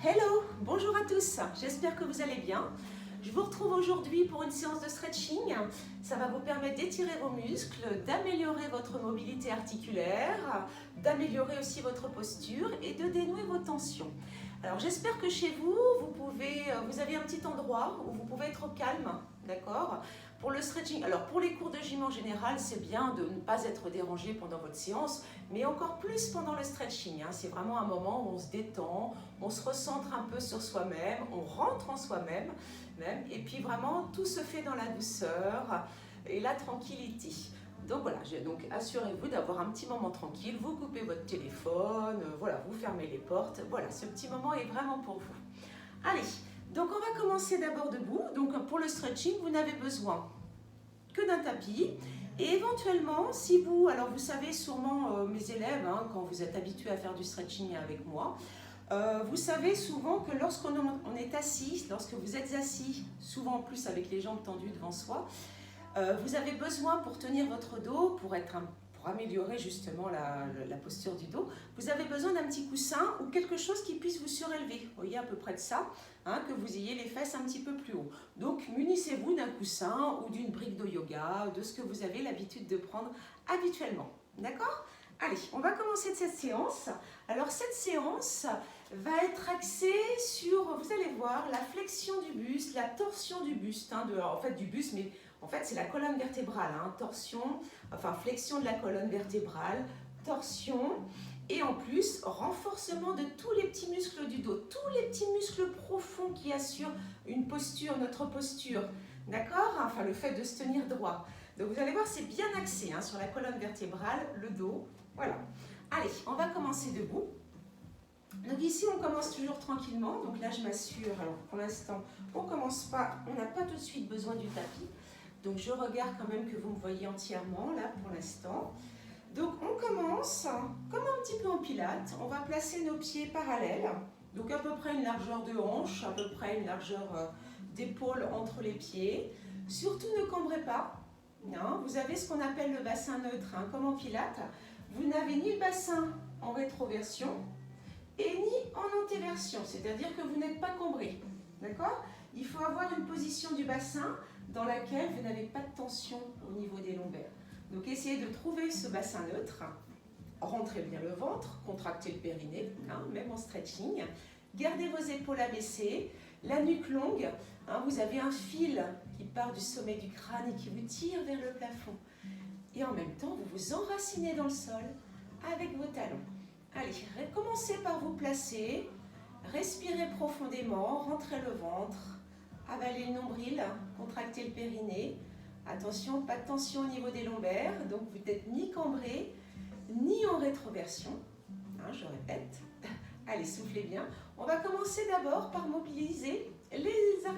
Hello, bonjour à tous, j'espère que vous allez bien. Je vous retrouve aujourd'hui pour une séance de stretching. Ça va vous permettre d'étirer vos muscles, d'améliorer votre mobilité articulaire, d'améliorer aussi votre posture et de dénouer vos tensions. Alors j'espère que chez vous, vous avez un petit endroit où vous pouvez être au calme, d'accord? Pour le stretching, alors pour les cours de gym en général, c'est bien de ne pas être dérangé pendant votre séance, mais encore plus pendant le stretching. C'est vraiment un moment où on se détend, on se recentre un peu sur soi-même, on rentre en soi-même, et puis vraiment tout se fait dans la douceur et la tranquillité. Donc voilà, donc assurez-vous d'avoir un petit moment tranquille, vous coupez votre téléphone, voilà, vous fermez les portes, voilà, ce petit moment est vraiment pour vous. Allez, donc on va commencer d'abord debout. Donc pour le stretching, vous n'avez besoin que d'un tapis. Et éventuellement, si vous, alors vous savez sûrement mes élèves, quand vous êtes habitués à faire du stretching avec moi, vous savez souvent que lorsqu'on est assis, lorsque vous êtes assis, souvent en plus avec les jambes tendues devant soi, vous avez besoin pour tenir votre dos, pour améliorer justement la posture du dos, vous avez besoin d'un petit coussin ou quelque chose qui puisse vous surélever. Vous voyez à peu près de ça, que vous ayez les fesses un petit peu plus haut. Donc munissez-vous d'un coussin ou d'une brique de yoga, de ce que vous avez l'habitude de prendre habituellement. D'accord ? Allez, on va commencer cette séance. Alors cette séance va être axée sur, vous allez voir, la flexion du buste, la torsion du buste, du buste, mais en fait c'est la colonne vertébrale, flexion de la colonne vertébrale, torsion, et en plus renforcement de tous les petits muscles du dos, tous les petits muscles profonds qui assurent une posture, notre posture, d'accord ? Le fait de se tenir droit. Donc vous allez voir, c'est bien axé sur la colonne vertébrale, le dos, voilà. Allez, on va commencer debout. Donc ici, on commence toujours tranquillement. Donc là, je m'assure, alors pour l'instant, on commence pas, on n'a pas tout de suite besoin du tapis. Donc je regarde quand même que vous me voyez entièrement là pour l'instant. Donc on commence comme un petit peu en pilates. On va placer nos pieds parallèles. Donc à peu près une largeur de hanche, à peu près une largeur d'épaule entre les pieds. Surtout ne cambrez pas. Vous avez ce qu'on appelle le bassin neutre, comme en pilates. Vous n'avez ni le bassin en rétroversion et ni en antéversion, c'est-à-dire que vous n'êtes pas cambré. D'accord ? Il faut avoir une position du bassin dans laquelle vous n'avez pas de tension au niveau des lombaires. Donc essayez de trouver ce bassin neutre, rentrez bien le ventre, contractez le périnée, même en stretching. Gardez vos épaules abaissées, la nuque longue, vous avez un fil qui part du sommet du crâne et qui vous tire vers le plafond. Et en même temps, vous vous enracinez dans le sol avec vos talons. Allez, commencez par vous placer, respirez profondément, rentrez le ventre, avalez le nombril, contractez le périnée. Attention, pas de tension au niveau des lombaires, donc vous n'êtes ni cambré, ni en rétroversion. Je répète. Allez, soufflez bien. On va commencer d'abord par mobiliser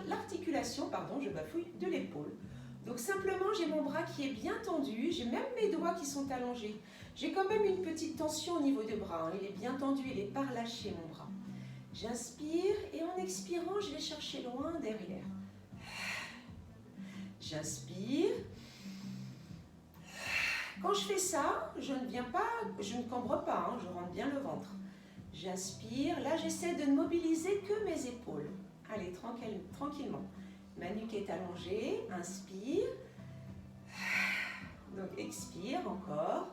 l'articulation, de l'épaule. Donc simplement, j'ai mon bras qui est bien tendu, j'ai même mes doigts qui sont allongés. J'ai quand même une petite tension au niveau du bras, il est bien tendu, il n'est pas relâché mon bras. J'inspire et en expirant, je vais chercher loin derrière. J'inspire. Quand je fais ça, je ne cambre pas, je rentre bien le ventre. J'inspire, là j'essaie de ne mobiliser que mes épaules. Allez, tranquillement. Ma nuque est allongée, inspire. Donc expire encore.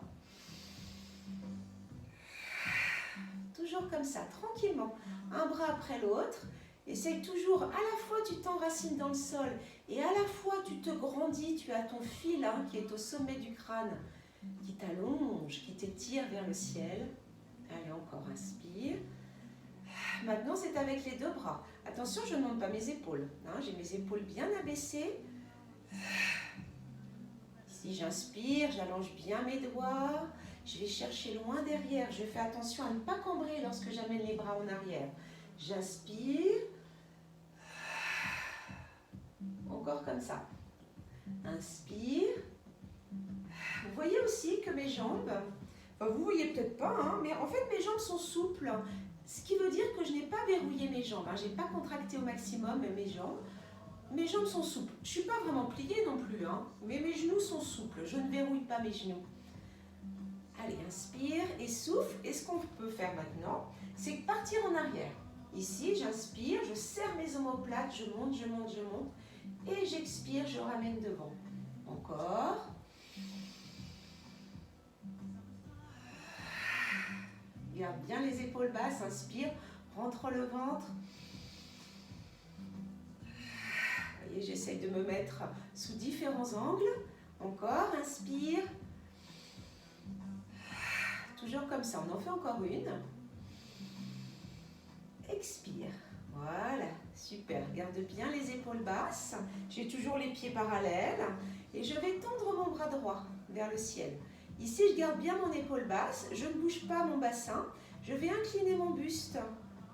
Toujours comme ça, tranquillement. Un bras après l'autre. Essaye toujours, à la fois tu t'enracines dans le sol et à la fois tu te grandis, tu as ton fil qui est au sommet du crâne, qui t'allonge, qui t'étire vers le ciel. Allez, encore, inspire. Maintenant, c'est avec les deux bras. Attention, je ne monte pas mes épaules. J'ai mes épaules bien abaissées. Ici, j'inspire, j'allonge bien mes doigts. Je vais chercher loin derrière. Je fais attention à ne pas cambrer lorsque j'amène les bras en arrière. J'inspire. Encore comme ça. Inspire. Vous voyez aussi que mes jambes, vous ne voyez peut-être pas, mais en fait mes jambes sont souples. Ce qui veut dire que je n'ai pas verrouillé mes jambes. Je n'ai pas contracté au maximum mes jambes. Mes jambes sont souples. Je ne suis pas vraiment pliée non plus, mais mes genoux sont souples. Je ne verrouille pas mes genoux. Allez, inspire et souffle. Et ce qu'on peut faire maintenant, c'est partir en arrière. Ici, j'inspire, je serre mes omoplates, je monte, je monte, je monte. Et j'expire, je ramène devant. Encore. Garde bien les épaules basses, inspire, rentre le ventre. Vous voyez, j'essaye de me mettre sous différents angles. Encore, inspire. Toujours comme ça, on en fait encore une. Expire. Voilà, super. Garde bien les épaules basses. J'ai toujours les pieds parallèles. Et je vais tendre mon bras droit vers le ciel. Ici, je garde bien mon épaule basse. Je ne bouge pas mon bassin. Je vais incliner mon buste.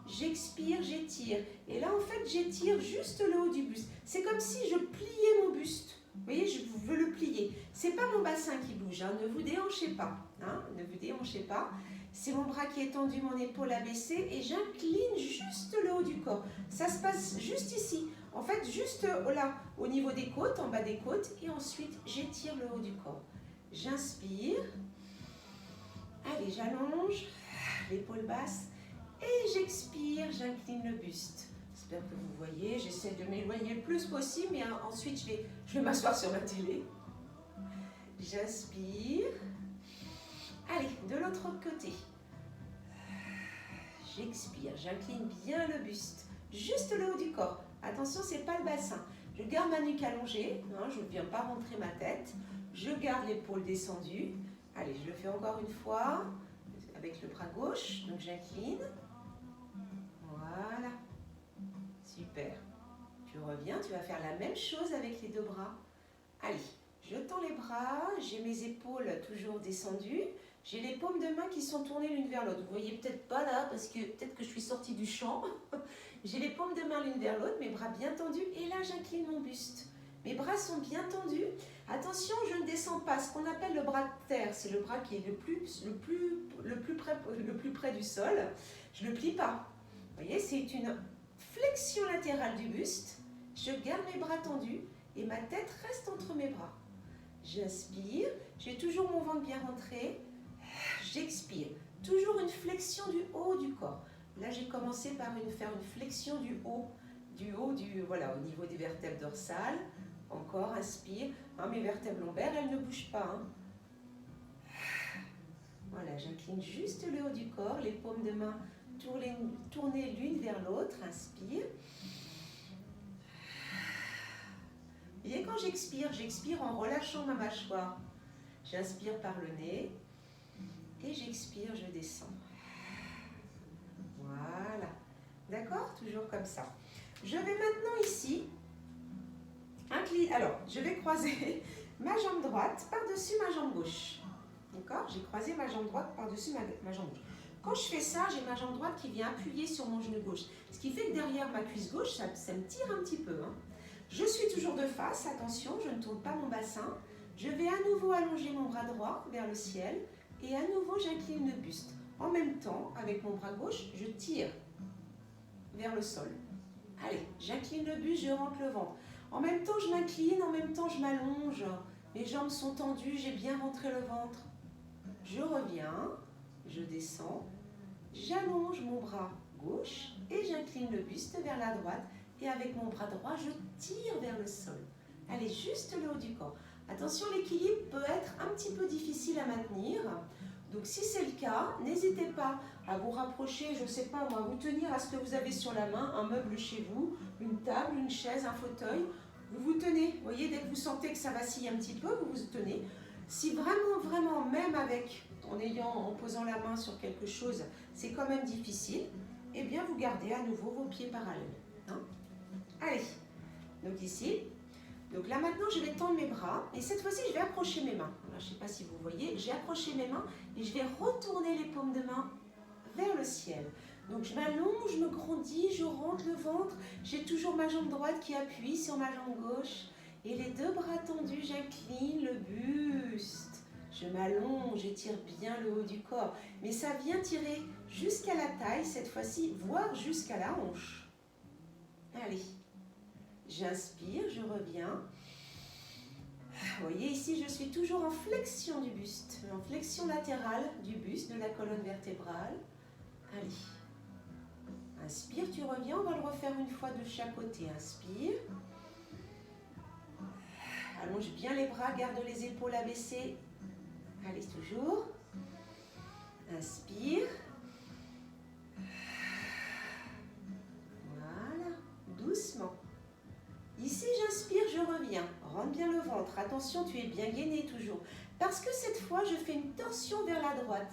J'expire, j'étire. Et là, en fait, j'étire juste le haut du buste. C'est comme si je pliais mon buste. Vous voyez, je veux le plier. C'est pas mon bassin qui bouge. Hein. Ne vous déhanchez pas. Hein. Ne vous déhanchez pas. C'est mon bras qui est tendu, mon épaule abaissée. Et j'incline juste le haut du corps. Ça se passe juste ici. En fait, juste là, au niveau des côtes, en bas des côtes. Et ensuite, j'étire le haut du corps. J'inspire. Allez, j'allonge l'épaule basse. Et j'expire, j'incline le buste. J'espère que vous voyez. J'essaie de m'éloigner le plus possible. Mais ensuite, je vais m'asseoir sur ma télé. J'inspire. Allez, de l'autre côté. J'expire, j'incline bien le buste. Juste le haut du corps. Attention, ce n'est pas le bassin. Je garde ma nuque allongée. Hein, je ne viens pas rentrer ma tête. Je garde l'épaule descendue. Allez, je le fais encore une fois. Avec le bras gauche. Donc j'incline. Voilà. Super. Tu reviens, tu vas faire la même chose avec les deux bras. Allez, je tends les bras. J'ai mes épaules toujours descendues. J'ai les paumes de main qui sont tournées l'une vers l'autre. Vous voyez peut-être pas là, parce que peut-être que je suis sortie du champ. J'ai les paumes de main l'une vers l'autre, mes bras bien tendus. Et là, j'incline mon buste. Mes bras sont bien tendus. Attention, je ne descends pas. Ce qu'on appelle le bras de terre, c'est le bras qui est le plus près du sol. Je ne le plie pas. Vous voyez, c'est une flexion latérale du buste. Je garde mes bras tendus et ma tête reste entre mes bras. J'inspire. J'ai toujours mon ventre bien rentré. J'expire. Toujours une flexion du haut du corps. Là, j'ai commencé par faire une flexion voilà, au niveau des vertèbres dorsales. Encore, inspire. Hein, mes vertèbres lombaires, elles ne bougent pas. Hein. Voilà, j'incline juste le haut du corps, les paumes de main tournées l'une vers l'autre. Inspire. Et quand j'expire en relâchant ma mâchoire. J'inspire par le nez. Et j'expire, je descends. Voilà. D'accord? Toujours comme ça. Je vais maintenant ici incliner. Alors, je vais croiser ma jambe droite par-dessus ma jambe gauche. D'accord? J'ai croisé ma jambe droite par-dessus ma jambe gauche. Quand je fais ça, j'ai ma jambe droite qui vient appuyer sur mon genou gauche. Ce qui fait que derrière ma cuisse gauche, ça me tire un petit peu. Hein. Je suis toujours de face. Attention, je ne tourne pas mon bassin. Je vais à nouveau allonger mon bras droit vers le ciel. Et à nouveau, j'incline le buste. En même temps, avec mon bras gauche, je tire vers le sol. Allez, j'incline le buste, je rentre le ventre. En même temps, je m'incline, en même temps, je m'allonge. Mes jambes sont tendues, j'ai bien rentré le ventre. Je reviens, je descends, j'allonge mon bras gauche et j'incline le buste vers la droite. Et avec mon bras droit, je tire vers le sol. Allez, juste le haut du corps. Attention, l'équilibre peut être un petit peu difficile à maintenir. Donc si c'est le cas, n'hésitez pas à vous rapprocher, je ne sais pas moi, vous tenir à ce que vous avez sur la main, un meuble chez vous, une table, une chaise, un fauteuil. Vous vous tenez, vous voyez, dès que vous sentez que ça vacille un petit peu, vous vous tenez. Si vraiment, même en posant la main sur quelque chose, c'est quand même difficile, eh bien vous gardez à nouveau vos pieds parallèles. Hein? Allez, donc ici. Donc là maintenant je vais tendre mes bras et cette fois-ci je vais approcher mes mains. Alors, je ne sais pas si vous voyez, j'ai approché mes mains et je vais retourner les paumes de main vers le ciel. Donc je m'allonge, je me grandis, je rentre le ventre, j'ai toujours ma jambe droite qui appuie sur ma jambe gauche et les deux bras tendus, j'incline le buste. Je m'allonge, j'étire bien le haut du corps, mais ça vient tirer jusqu'à la taille cette fois-ci, voire jusqu'à la hanche. Allez. J'inspire, je reviens. Vous voyez, ici, je suis toujours en flexion du buste, en flexion latérale du buste, de la colonne vertébrale. Allez. Inspire, tu reviens, on va le refaire une fois de chaque côté. Inspire. Allonge bien les bras, garde les épaules abaissées. Allez, toujours. Inspire. Voilà, doucement. Ici, j'inspire, je reviens. Rentre bien le ventre. Attention, tu es bien gainé toujours. Parce que cette fois, je fais une torsion vers la droite.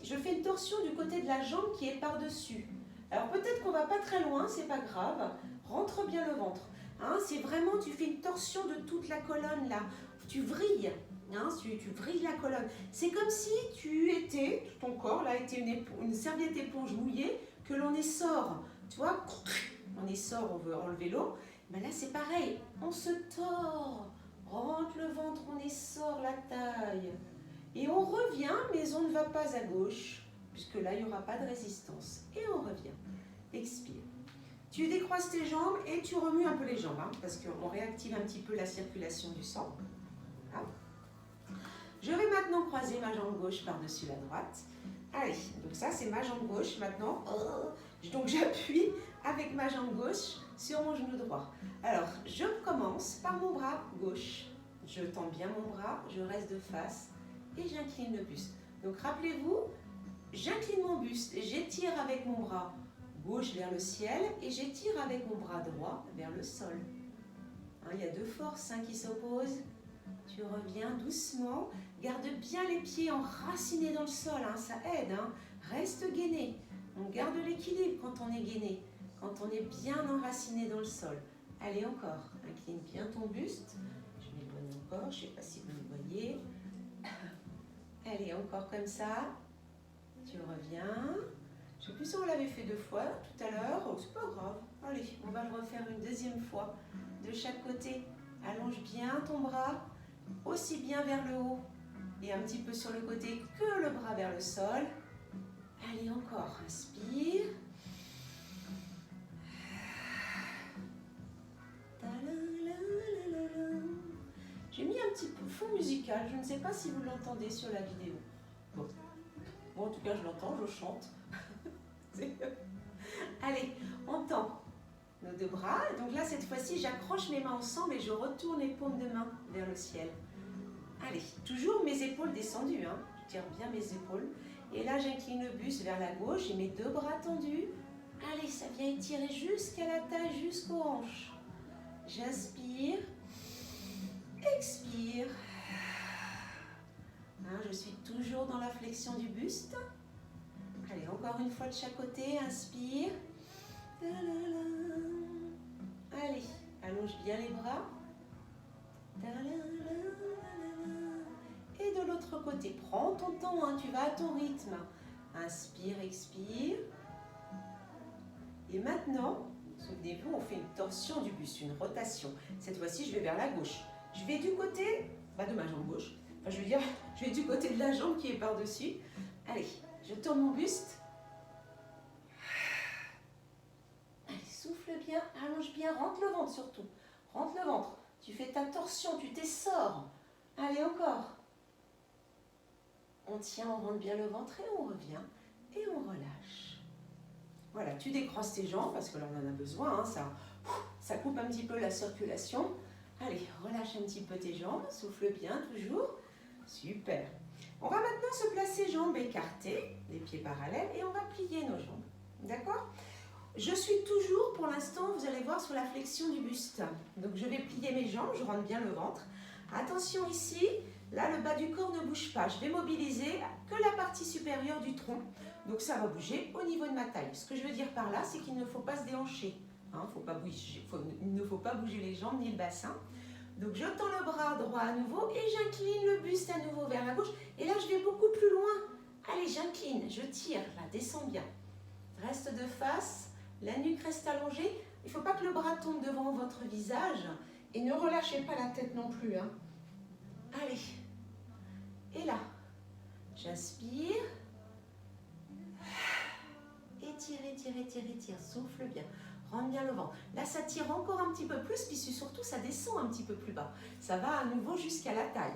Je fais une torsion du côté de la jambe qui est par-dessus. Alors peut-être qu'on ne va pas très loin, c'est pas grave. Rentre bien le ventre. Hein, c'est vraiment, tu fais une torsion de toute la colonne là. Tu vrilles. Hein, tu vrilles la colonne. C'est comme si tu étais, ton corps là était une serviette éponge mouillée que l'on essore. Tu vois, on essore, on veut enlever l'eau. Mais là c'est pareil, on se tord. Rentre le ventre, on essore la taille. Et on revient, mais on ne va pas à gauche, puisque là il n'y aura pas de résistance. Et on revient. Expire. Tu décroises tes jambes et tu remues un peu les jambes, hein, parce qu'on réactive un petit peu la circulation du sang. Voilà. Je vais maintenant croiser ma jambe gauche par-dessus la droite. Allez, donc ça c'est ma jambe gauche maintenant. Donc j'appuie avec ma jambe gauche sur mon genou droit. Alors, je commence par mon bras gauche. Je tends bien mon bras, je reste de face et j'incline le buste. Donc rappelez-vous, j'incline mon buste, j'étire avec mon bras gauche vers le ciel et j'étire avec mon bras droit vers le sol. Hein, il y a deux forces qui s'opposent. Tu reviens doucement, garde bien les pieds enracinés dans le sol, ça aide. Reste gainé. On garde l'équilibre quand on est gainé, quand on est bien enraciné dans le sol. Allez encore, incline bien ton buste. Je m'éloigne encore, je ne sais pas si vous me voyez. Allez, encore comme ça. Tu reviens. Je ne sais plus si on l'avait fait 2 fois tout à l'heure. Oh, c'est pas grave. Allez, on va le refaire une deuxième fois. De chaque côté, allonge bien ton bras, aussi bien vers le haut et un petit peu sur le côté que le bras vers le sol. Allez, encore, inspire. J'ai mis un petit peu fond musical, je ne sais pas si vous l'entendez sur la vidéo. Bon, en tout cas je l'entends, je chante. Allez, on tend nos 2 bras. Donc là, cette fois-ci, j'accroche mes mains ensemble et je retourne les paumes de main vers le ciel. Allez, toujours mes épaules descendues, je tire bien mes épaules. Et là, j'incline le buste vers la gauche et mes 2 bras tendus. Allez, ça vient étirer jusqu'à la taille, jusqu'aux hanches. J'inspire, expire. Je suis toujours dans la flexion du buste. Allez, encore une fois de chaque côté, inspire. Allez, allonge bien les bras. Et de l'autre côté, prends ton temps, tu vas à ton rythme. Inspire, expire. Et maintenant, souvenez-vous, on fait une torsion du buste, une rotation. Cette fois-ci, je vais vers la gauche. Je vais du côté de ma jambe gauche. Enfin, je vais du côté de la jambe qui est par-dessus. Allez, je tourne mon buste. Allez, souffle bien, allonge bien, rentre le ventre surtout. Rentre le ventre. Tu fais ta torsion, tu t'essores. Allez, encore. On tient, on rentre bien le ventre et on revient. Et on relâche. Voilà, tu décroises tes jambes parce que là on en a besoin, ça coupe un petit peu la circulation. Allez, relâche un petit peu tes jambes, souffle bien toujours. Super. On va maintenant se placer jambes écartées, les pieds parallèles et on va plier nos jambes. D'accord ? Je suis toujours, pour l'instant, vous allez voir, sur la flexion du buste. Donc je vais plier mes jambes, je rentre bien le ventre. Attention ici, là le bas du corps ne bouge pas. Je vais mobiliser que la partie supérieure du tronc. Donc ça va bouger au niveau de ma taille. Ce que je veux dire par là, c'est qu'il ne faut pas se déhancher. Il ne faut pas bouger les jambes ni le bassin. Donc je tends le bras droit à nouveau et j'incline le buste à nouveau vers la gauche. Et là je vais beaucoup plus loin. Allez, j'incline, je tire, là, descends bien. Reste de face, la nuque reste allongée. Il ne faut pas que le bras tombe devant votre visage. Et ne relâchez pas la tête non plus. Allez. Et là, j'inspire. Étire, étire, étire, étire. Souffle bien. Rentre bien le ventre. Là, ça tire encore un petit peu plus, puis surtout, ça descend un petit peu plus bas. Ça va à nouveau jusqu'à la taille.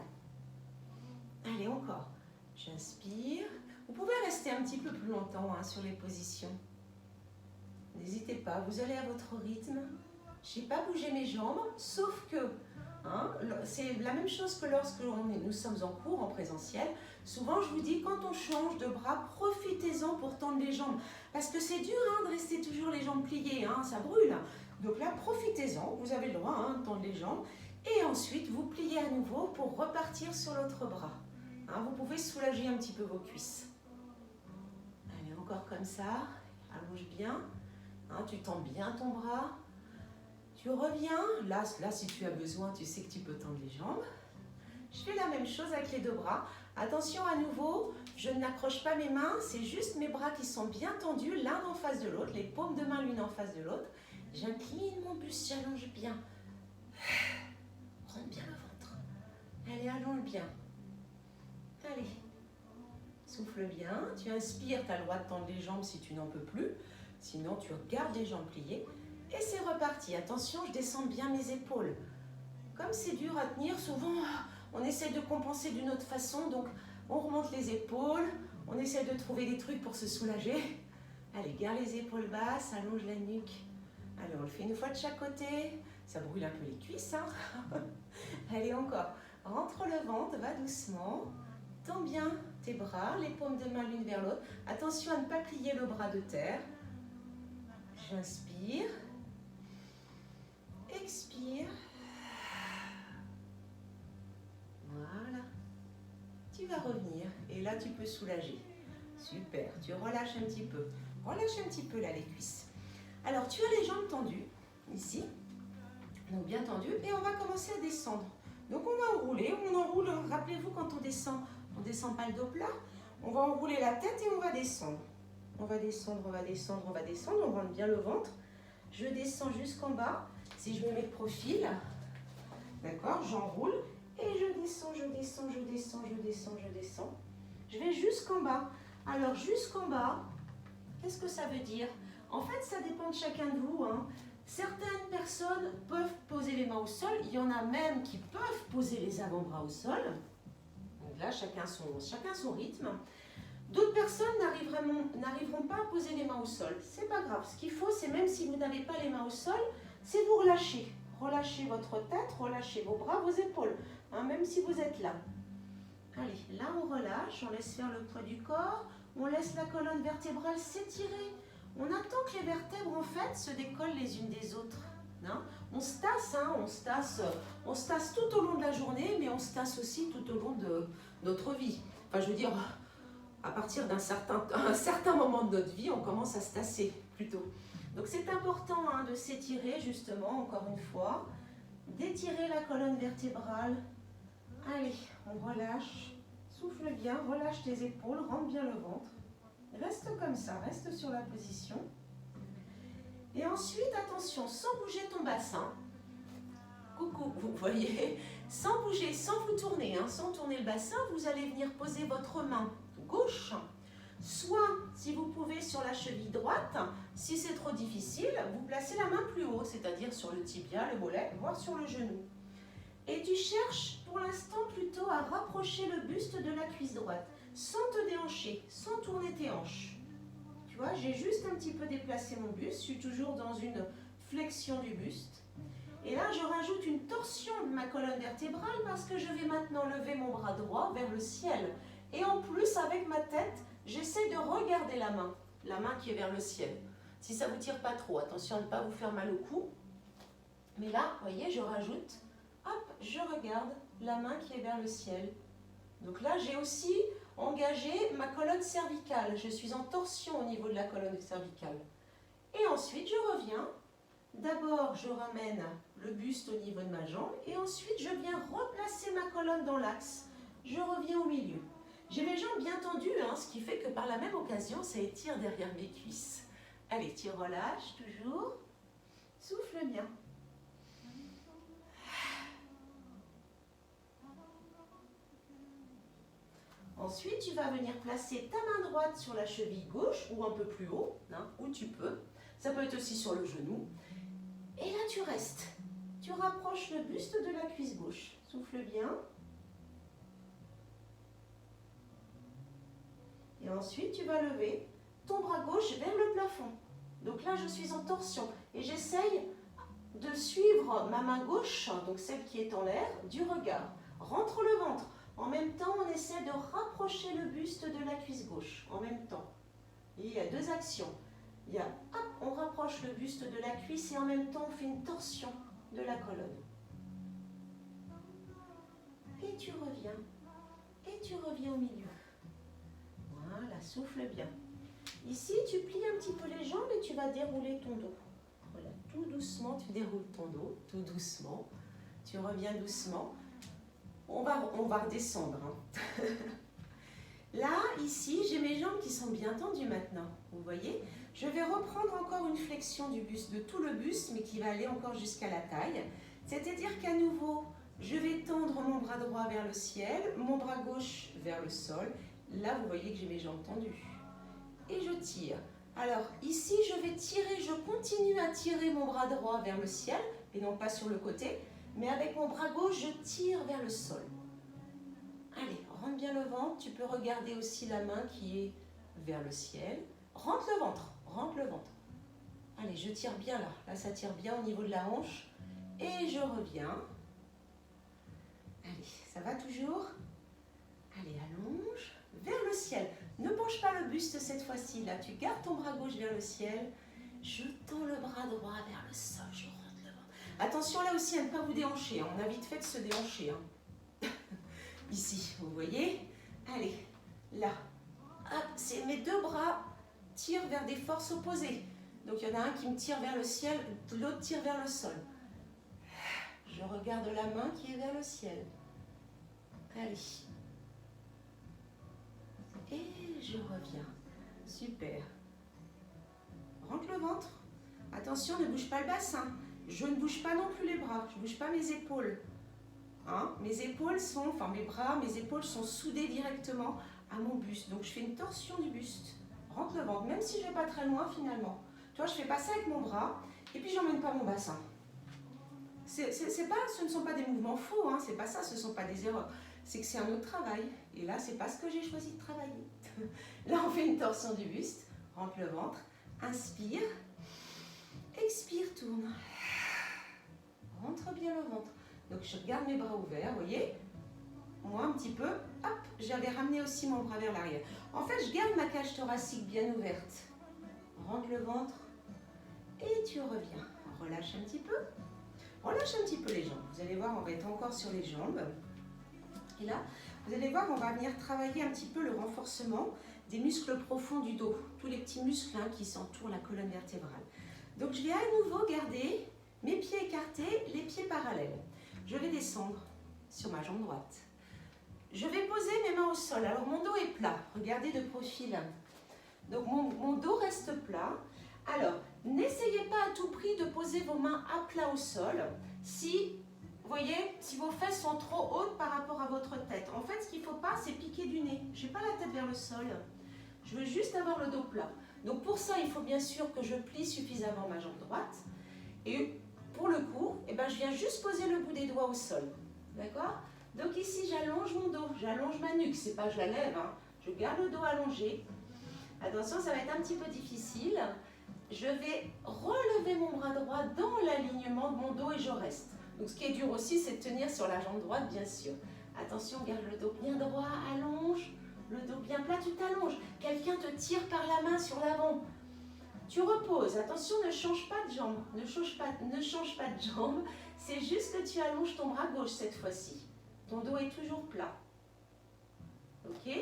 Allez, encore. J'inspire. Vous pouvez rester un petit peu plus longtemps sur les positions. N'hésitez pas, vous allez à votre rythme. Je n'ai pas bougé mes jambes, sauf que c'est la même chose que lorsque nous sommes en cours, en présentiel. Souvent, je vous dis, quand on change de bras, profitez-en pour tendre les jambes. Parce que c'est dur de rester toujours les jambes pliées, ça brûle. Donc là, profitez-en, vous avez le droit de tendre les jambes. Et ensuite, vous pliez à nouveau pour repartir sur l'autre bras. Vous pouvez soulager un petit peu vos cuisses. Allez, encore comme ça, allonge bien. Tu tends bien ton bras. Tu reviens. Là, si tu as besoin, tu sais que tu peux tendre les jambes. Je fais la même chose avec les deux bras. Attention à nouveau, je n'accroche pas mes mains, c'est juste mes bras qui sont bien tendus, l'un en face de l'autre, les paumes de main l'une en face de l'autre. J'incline mon buste, j'allonge bien. Rentre bien le ventre. Allez, allonge bien. Allez. Souffle bien. Tu inspires, tu as le droit de tendre les jambes si tu n'en peux plus. Sinon, tu gardes les jambes pliées. Et c'est reparti. Attention, je descends bien mes épaules. Comme c'est dur à tenir, souvent, on essaie de compenser d'une autre façon. Donc, on remonte les épaules. On essaie de trouver des trucs pour se soulager. Allez, garde les épaules basses, allonge la nuque. Allez, on le fait une fois de chaque côté. Ça brûle un peu les cuisses. Allez, encore. Rentre le ventre, va doucement. Tends bien tes bras, les paumes de main l'une vers l'autre. Attention à ne pas plier le bras de terre. J'inspire. Expire. Voilà. Tu vas revenir et là tu peux soulager. Super. Tu relâches un petit peu. Relâche un petit peu là les cuisses. Alors tu as les jambes tendues ici. Donc bien tendues et on va commencer à descendre. Donc on va enrouler. On enroule. Rappelez-vous quand on descend pas le dos plat. On va enrouler la tête et on va descendre. On va descendre, on va descendre, on va descendre. On rentre bien le ventre. Je descends jusqu'en bas. Si je me mets de profil, d'accord, j'enroule et je descends, je descends, je descends, je descends, je descends. Je vais jusqu'en bas. Alors jusqu'en bas, qu'est-ce que ça veut dire? En fait, ça dépend de chacun de vous. Certaines personnes peuvent poser les mains au sol. Il y en a même qui peuvent poser les avant-bras au sol. Donc là, chacun son rythme. D'autres personnes n'arriveront pas à poser les mains au sol. C'est pas grave. Ce qu'il faut, c'est même si vous n'avez pas les mains au sol, c'est vous relâcher. Relâchez votre tête, relâchez vos bras, vos épaules. Même si vous êtes là. Allez, là on relâche, on laisse faire le poids du corps. On laisse la colonne vertébrale s'étirer. On attend que les vertèbres en fait se décollent les unes des autres. On se tasse, on se tasse tout au long de la journée, mais on se tasse aussi tout au long de notre vie. Enfin, je veux dire, à partir d'un certain moment de notre vie, on commence à se tasser plutôt. Donc c'est important de s'étirer justement, encore une fois, d'étirer la colonne vertébrale. Allez, on relâche, souffle bien, relâche tes épaules, rentre bien le ventre. Reste comme ça, reste sur la position. Et ensuite, attention, sans bouger ton bassin. Coucou, vous voyez, sans bouger, sans vous tourner, sans tourner le bassin, vous allez venir poser votre main gauche. Soit, si vous pouvez, sur la cheville droite. Si c'est trop difficile, vous placez la main plus haut, c'est-à-dire sur le tibia, le mollet, voire sur le genou. Et tu cherches pour l'instant plutôt à rapprocher le buste de la cuisse droite, sans te déhancher, sans tourner tes hanches. Tu vois, j'ai juste un petit peu déplacé mon buste, je suis toujours dans une flexion du buste. Et là, je rajoute une torsion de ma colonne vertébrale parce que je vais maintenant lever mon bras droit vers le ciel. Et en plus, avec ma tête, j'essaie de regarder la main qui est vers le ciel. Si ça ne vous tire pas trop, attention à ne pas vous faire mal au cou. Mais là, vous voyez, je rajoute, hop, je regarde la main qui est vers le ciel. Donc là, j'ai aussi engagé ma colonne cervicale. Je suis en torsion au niveau de la colonne cervicale. Et ensuite, je reviens. D'abord, je ramène le buste au niveau de ma jambe. Et ensuite, je viens replacer ma colonne dans l'axe. Je reviens au milieu. J'ai mes jambes bien tendues, ce qui fait que par la même occasion, ça étire derrière mes cuisses. Allez, tu relâches toujours. Souffle bien. Ensuite, tu vas venir placer ta main droite sur la cheville gauche ou un peu plus haut, où tu peux. Ça peut être aussi sur le genou. Et là, tu restes. Tu rapproches le buste de la cuisse gauche. Souffle bien. Et ensuite, tu vas lever ton bras gauche vers le plafond. Donc là, je suis en torsion et j'essaye de suivre ma main gauche, donc celle qui est en l'air, du regard. Rentre le ventre. En même temps, on essaie de rapprocher le buste de la cuisse gauche. En même temps. Et il y a deux actions. Il y a, hop, on rapproche le buste de la cuisse et en même temps, on fait une torsion de la colonne. Et tu reviens. Et tu reviens au milieu. Voilà, souffle bien. Ici, tu plies un petit peu les jambes et tu vas dérouler ton dos. Voilà, tout doucement, tu déroules ton dos, tout doucement. Tu reviens doucement. On va redescendre. Hein. Là, ici, j'ai mes jambes qui sont bien tendues maintenant. Vous voyez? Je vais reprendre encore une flexion du buste, de tout le buste, mais qui va aller encore jusqu'à la taille. C'est-à-dire qu'à nouveau, je vais tendre mon bras droit vers le ciel, mon bras gauche vers le sol. Là, vous voyez que j'ai mes jambes tendues. Et je tire. Alors, ici, je vais tirer, je continue à tirer mon bras droit vers le ciel, et non pas sur le côté, mais avec mon bras gauche, je tire vers le sol. Allez, rentre bien le ventre. Tu peux regarder aussi la main qui est vers le ciel. Rentre le ventre, rentre le ventre. Allez, je tire bien là. Là, ça tire bien au niveau de la hanche. Et je reviens. Allez, ça va toujours? Allez, allonge vers le ciel. Ne penche pas le buste cette fois-ci. Là, tu gardes ton bras gauche vers le ciel. Je tends le bras droit vers le sol. Je rentre le ventre. Attention là aussi à ne pas vous déhancher. On a vite fait de se déhancher. Hein. Ici, vous voyez? Allez, là. Hop, mes deux bras tirent vers des forces opposées. Donc, il y en a un qui me tire vers le ciel, l'autre tire vers le sol. Je regarde la main qui est vers le ciel. Allez. Et je reviens. Super. Rentre le ventre. Attention, ne bouge pas le bassin. Je ne bouge pas non plus les bras. Je ne bouge pas mes épaules. Hein? Mes épaules sont, enfin mes bras, mes épaules sont soudées directement à mon buste. Donc je fais une torsion du buste. Rentre le ventre, même si je ne vais pas très loin finalement. Tu vois, je fais pas ça avec mon bras et puis j'emmène pas mon bassin. Ce ne sont pas des mouvements faux, hein, c'est pas ça, ce ne sont pas des erreurs. C'est que c'est un autre travail. Et là, c'est pas ce que j'ai choisi de travailler. Là, on fait une torsion du buste. Rentre le ventre. Inspire. Expire, tourne. Rentre bien le ventre. Donc, je garde mes bras ouverts, vous voyez? Moi, un petit peu. Hop, j'avais ramené aussi mon bras vers l'arrière. En fait, je garde ma cage thoracique bien ouverte. Rentre le ventre. Et tu reviens. Relâche un petit peu. Relâche un petit peu les jambes. Vous allez voir, on va être encore sur les jambes. Et là, vous allez voir, on va venir travailler un petit peu le renforcement des muscles profonds du dos. Tous les petits muscles hein, qui s'entourent la colonne vertébrale. Donc, je vais à nouveau garder mes pieds écartés, les pieds parallèles. Je vais descendre sur ma jambe droite. Je vais poser mes mains au sol. Alors, mon dos est plat. Regardez de profil. Donc, mon dos reste plat. Alors, n'essayez pas à tout prix de poser vos mains à plat au sol si, vous voyez, si vos fesses sont trop hautes par rapport à votre tête. En fait, ce qu'il ne faut pas, c'est piquer du nez. Je n'ai pas la tête vers le sol. Je veux juste avoir le dos plat. Donc, pour ça, il faut bien sûr que je plie suffisamment ma jambe droite. Et pour le coup, eh ben, je viens juste poser le bout des doigts au sol. D'accord? Donc ici, j'allonge mon dos, j'allonge ma nuque. C'est pas je la lève, hein. Je garde le dos allongé. Attention, ça va être un petit peu difficile. Je vais relever mon bras droit dans l'alignement de mon dos et je reste. Donc ce qui est dur aussi, c'est de tenir sur la jambe droite, bien sûr. Attention, garde le dos bien droit, allonge. Le dos bien plat, tu t'allonges. Quelqu'un te tire par la main sur l'avant. Tu reposes. Attention, ne change pas de jambe. Ne change pas de jambe. C'est juste que tu allonges ton bras gauche cette fois-ci. Ton dos est toujours plat. Ok?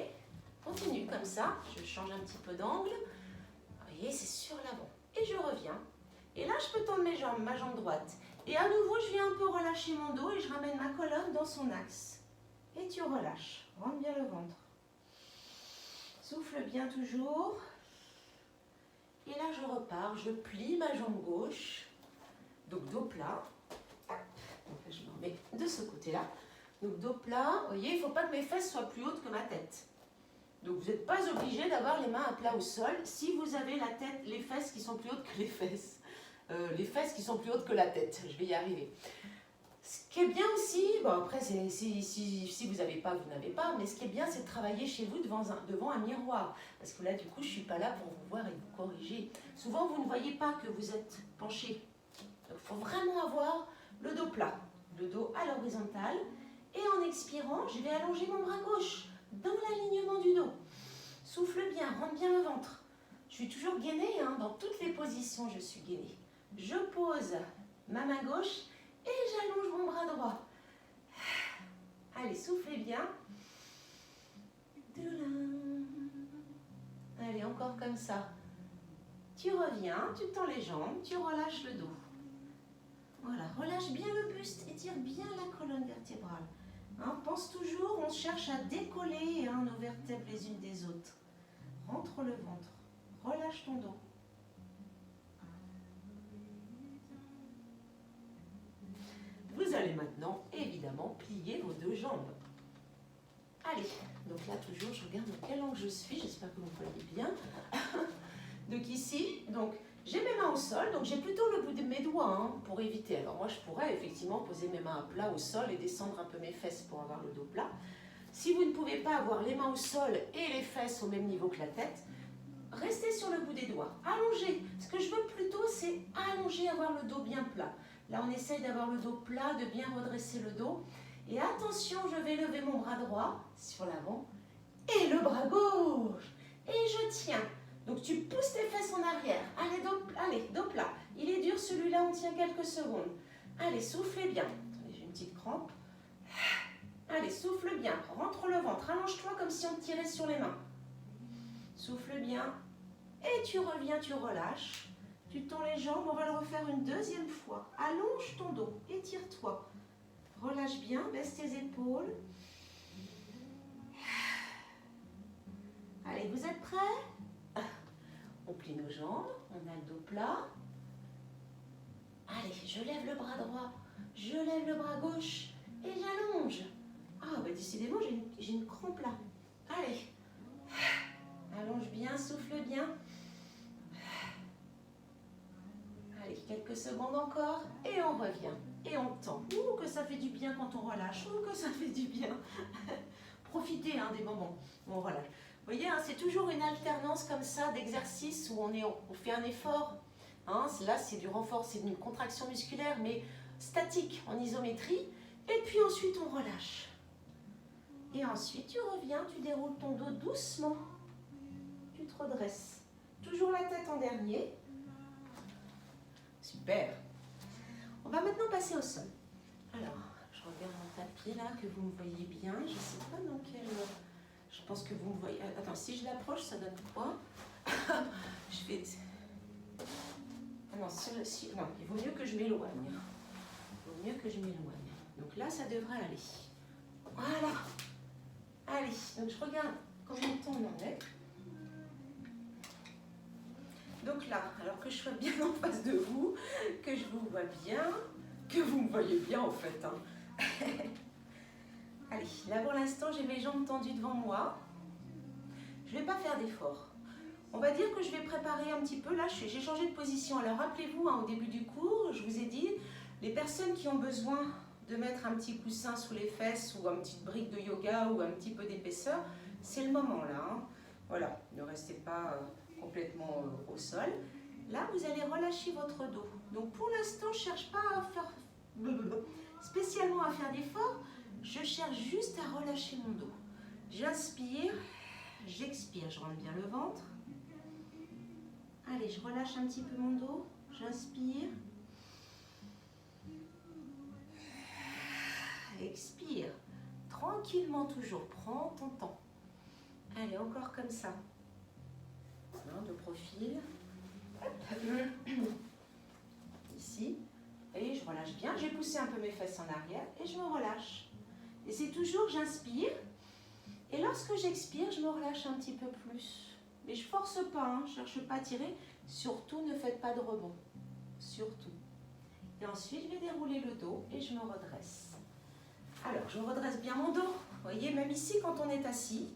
Continue comme ça. Je change un petit peu d'angle. Vous voyez, c'est sur l'avant. Et je reviens. Et là, je peux tendre mes jambes, ma jambe droite. Et à nouveau, je viens un peu relâcher mon dos et je ramène ma colonne dans son axe. Et tu relâches. Rentre bien le ventre. Souffle bien toujours. Et là, je repars. Je plie ma jambe gauche. Donc, dos plat. Donc, là, je me remets de ce côté-là. Donc, dos plat. Vous voyez, il ne faut pas que mes fesses soient plus hautes que ma tête. Donc, vous n'êtes pas obligé d'avoir les mains à plat au sol si vous avez la tête, les fesses qui sont plus hautes que les fesses. Les fesses qui sont plus hautes que la tête. Je vais y arriver. Ce qui est bien aussi, bon après si vous n'avez pas, vous n'avez pas, mais ce qui est bien c'est de travailler chez vous devant un miroir. Parce que là du coup je ne suis pas là pour vous voir et vous corriger. Souvent vous ne voyez pas que vous êtes penché. Il faut vraiment avoir le dos plat, le dos à l'horizontale. Et en expirant, je vais allonger mon bras gauche dans l'alignement du dos. Souffle bien, rentre bien le ventre. Je suis toujours gainée, hein, dans toutes les positions je suis gainée. Je pose ma main gauche et j'allonge mon bras droit. Allez, soufflez bien. Allez, encore comme ça. Tu reviens, tu tends les jambes, tu relâches le dos. Voilà, relâche bien le buste, étire bien la colonne vertébrale. Hein, pense toujours, on cherche à décoller hein, nos vertèbres les unes des autres. Rentre le ventre, relâche ton dos. Vous allez maintenant, évidemment, plier vos deux jambes. Allez, donc là toujours, je regarde dans quel angle je suis, j'espère que vous voyez bien. Donc ici, donc j'ai mes mains au sol, donc j'ai plutôt le bout de mes doigts hein, pour éviter. Alors moi je pourrais effectivement poser mes mains à plat au sol et descendre un peu mes fesses pour avoir le dos plat. Si vous ne pouvez pas avoir les mains au sol et les fesses au même niveau que la tête, restez sur le bout des doigts, allongez. Ce que je veux plutôt c'est allonger, avoir le dos bien plat. Là on essaye d'avoir le dos plat, de bien redresser le dos. Et attention, je vais lever mon bras droit sur l'avant et le bras gauche. Et je tiens. Donc tu pousses tes fesses en arrière. Allez, dos plat. Il est dur celui-là, on tient quelques secondes. Allez, soufflez bien. Attendez, j'ai une petite crampe. Allez, souffle bien. Rentre le ventre. Allonge-toi comme si on te tirait sur les mains. Souffle bien. Et tu reviens, tu relâches. Tu tends les jambes. On va le refaire une deuxième fois. Allonge ton dos. Étire-toi. Relâche bien. Baisse tes épaules. Allez, vous êtes prêts ? On plie nos jambes, on a le dos plat. Allez, je lève le bras droit, je lève le bras gauche et j'allonge. Ah, bah décidément, j'ai une crampe là. Allez, allonge bien, souffle bien. Allez, quelques secondes encore et on revient. Et on tend. Ouh, que ça fait du bien quand on relâche. Ouh, que ça fait du bien. Profitez hein, des moments où on relâche. Vous voyez, hein, c'est toujours une alternance comme ça d'exercices où on fait un effort. Hein, là, c'est du renfort, c'est une contraction musculaire, mais statique en isométrie. Et puis ensuite, on relâche. Et ensuite, tu reviens, tu déroules ton dos doucement. Tu te redresses. Toujours la tête en dernier. Super. On va maintenant passer au sol. Alors, je regarde mon tapis là, que vous me voyez bien. Je ne sais pas dans quel... Je pense que vous me voyez... Attends, si je l'approche, ça donne quoi? Je vais... Ah non, non, il vaut mieux que je m'éloigne. Il vaut mieux que je m'éloigne. Donc là, ça devrait aller. Voilà. Allez, donc je regarde combien de temps on en est. Donc là, alors que je sois bien en face de vous, que je vous vois bien, que vous me voyez bien en fait. Hein. Allez, là pour l'instant, j'ai mes jambes tendues devant moi. Je ne vais pas faire d'effort. On va dire que je vais préparer un petit peu. Là, j'ai changé de position. Alors rappelez-vous, hein, au début du cours, je vous ai dit, les personnes qui ont besoin de mettre un petit coussin sous les fesses ou une petite brique de yoga ou un petit peu d'épaisseur, c'est le moment là. Hein. Voilà, ne restez pas complètement au sol. Là, vous allez relâcher votre dos. Donc pour l'instant, je ne cherche pas à faire spécialement à faire d'efforts. Je cherche juste à relâcher mon dos. J'inspire, j'expire, je rentre bien le ventre. Allez, je relâche un petit peu mon dos. J'inspire. Expire. Tranquillement toujours, prends ton temps. Allez, encore comme ça. De profil. Ici. Et je relâche bien. J'ai poussé un peu mes fesses en arrière et je me relâche. Et c'est toujours, j'inspire. Et lorsque j'expire, je me relâche un petit peu plus. Mais je ne force pas, hein, je ne cherche pas à tirer. Surtout, ne faites pas de rebond. Surtout. Et ensuite, je vais dérouler le dos et je me redresse. Alors, je redresse bien mon dos. Vous voyez, même ici, quand on est assis,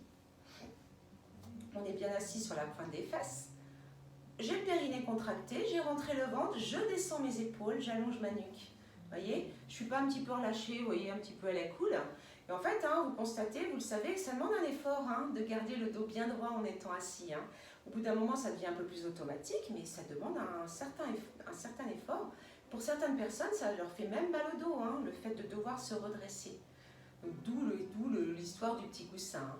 on est bien assis sur la pointe des fesses. J'ai le périnée contracté, j'ai rentré le ventre, je descends mes épaules, j'allonge ma nuque. voyez, je ne suis pas un petit peu relâchée, vous voyez, un petit peu elle est cool. Et en fait, hein, vous constatez, vous le savez, que ça demande un effort hein, de garder le dos bien droit en étant assis. Hein. Au bout d'un moment, ça devient un peu plus automatique, mais ça demande un certain effort. Pour certaines personnes, ça leur fait même mal au dos, hein, le fait de devoir se redresser. D'où l'histoire du petit coussin. Hein.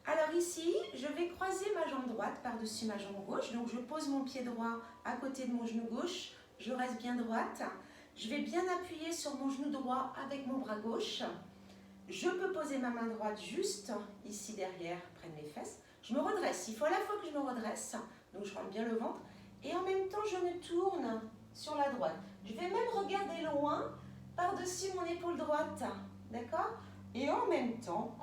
Alors ici, je vais croiser ma jambe droite par-dessus ma jambe gauche. Donc je pose mon pied droit à côté de mon genou gauche. Je reste bien droite. Je vais bien appuyer sur mon genou droit avec mon bras gauche. Je peux poser ma main droite juste ici derrière, près de mes fesses. Je me redresse. Il faut à la fois que je me redresse, donc je rentre bien le ventre. Et en même temps, je me tourne sur la droite. Je vais même regarder loin par-dessus mon épaule droite. D'accord ? Et en même temps,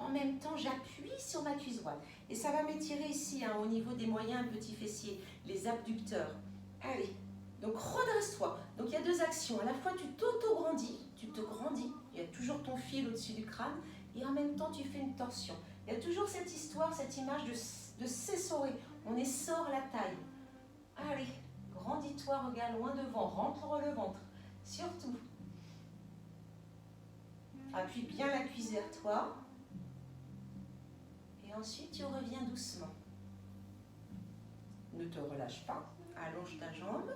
j'appuie sur ma cuisse droite. Et ça va m'étirer ici, hein, au niveau des moyens petits fessiers, les abducteurs. Allez, donc redresse-toi. Donc il y a deux actions. À la fois, tu t'auto-grandis, tu te grandis. Il y a toujours ton fil au-dessus du crâne. Et en même temps, tu fais une torsion. Il y a toujours cette histoire, cette image de s'essorer. On essore la taille. Allez, grandis-toi, regarde loin devant, rentre le ventre. Surtout. Appuie bien la cuisse vers toi. Et ensuite, tu reviens doucement. Ne te relâche pas. Allonge ta jambe.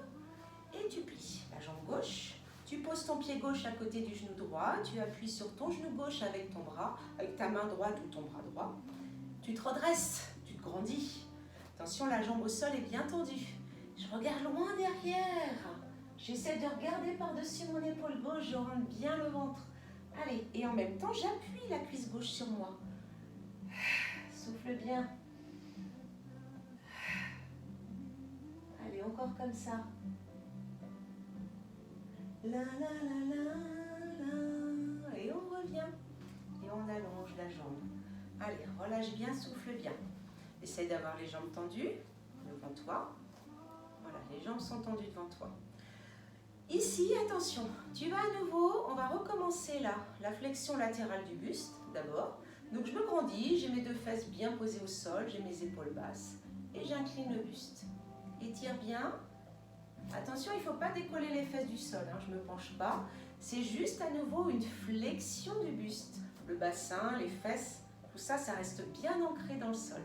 Et tu plies la jambe gauche. Tu poses ton pied gauche à côté du genou droit. Tu appuies sur ton genou gauche avec ton bras, avec ta main droite ou ton bras droit. Tu te redresses. Tu te grandis. Attention, la jambe au sol est bien tendue. Je regarde loin derrière. J'essaie de regarder par-dessus mon épaule gauche. Je rentre bien le ventre. Allez, et en même temps, j'appuie la cuisse gauche sur moi. Souffle bien. Allez, encore comme ça. La la la la la. Et on revient. Et on allonge la jambe. Allez, relâche bien, souffle bien. Essaye d'avoir les jambes tendues devant toi. Voilà, les jambes sont tendues devant toi. Ici, attention, tu vas à nouveau, on va recommencer là, la flexion latérale du buste d'abord. Donc je me grandis, j'ai mes deux fesses bien posées au sol, j'ai mes épaules basses et j'incline le buste. Étire bien. Attention, il ne faut pas décoller les fesses du sol, hein, je ne me penche pas. C'est juste à nouveau une flexion du buste. Le bassin, les fesses, tout ça, ça reste bien ancré dans le sol.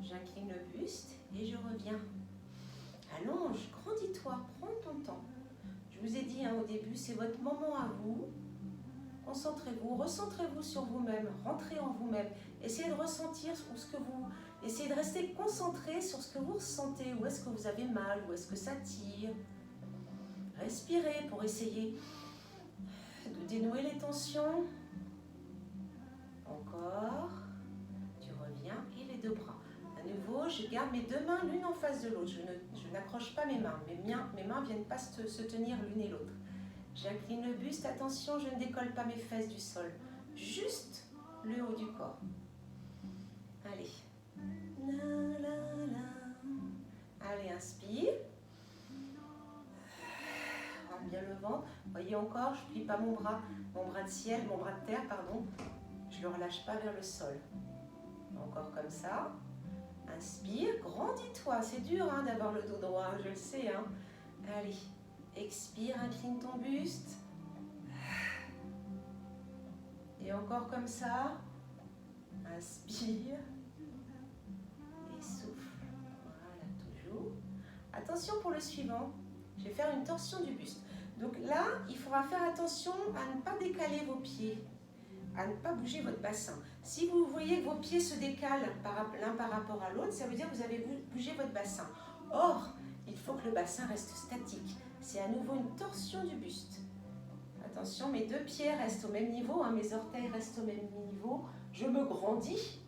J'incline le buste et je reviens. Allonge, grandis-toi, prends ton temps. Je vous ai dit hein, au début, c'est votre moment à vous. Concentrez-vous, recentrez-vous sur vous-même, rentrez en vous-même. Essayez de ressentir ce que vous... Essayez de rester concentré sur ce que vous ressentez. Où est-ce que vous avez mal, où est-ce que ça tire. Respirez pour essayer de dénouer les tensions. Encore. Tu reviens et les deux bras. À nouveau, je garde mes deux mains l'une en face de l'autre. Je n'accroche pas mes mains. Mes mains ne viennent pas se tenir l'une et l'autre. J'incline le buste. Attention, je ne décolle pas mes fesses du sol. Juste le haut du corps. Allez. La, la, la. Allez, inspire. Rentre bien le ventre. Voyez encore, je ne plie pas mon bras de ciel, mon bras de terre, pardon. Je ne le relâche pas vers le sol. Encore comme ça. Inspire, grandis-toi. C'est dur hein, d'avoir le dos droit, je le sais. Hein. Allez, expire, incline ton buste. Et encore comme ça. Inspire. Et souffle. Voilà, toujours. Attention pour le suivant. Je vais faire une torsion du buste. Donc là, il faudra faire attention à ne pas décaler vos pieds, à ne pas bouger votre bassin. Si vous voyez que vos pieds se décalent l'un par rapport à l'autre, ça veut dire que vous avez bougé votre bassin. Or, il faut que le bassin reste statique. C'est à nouveau une torsion du buste. Attention, mes deux pieds restent au même niveau, hein, mes orteils restent au même niveau. Je me grandis,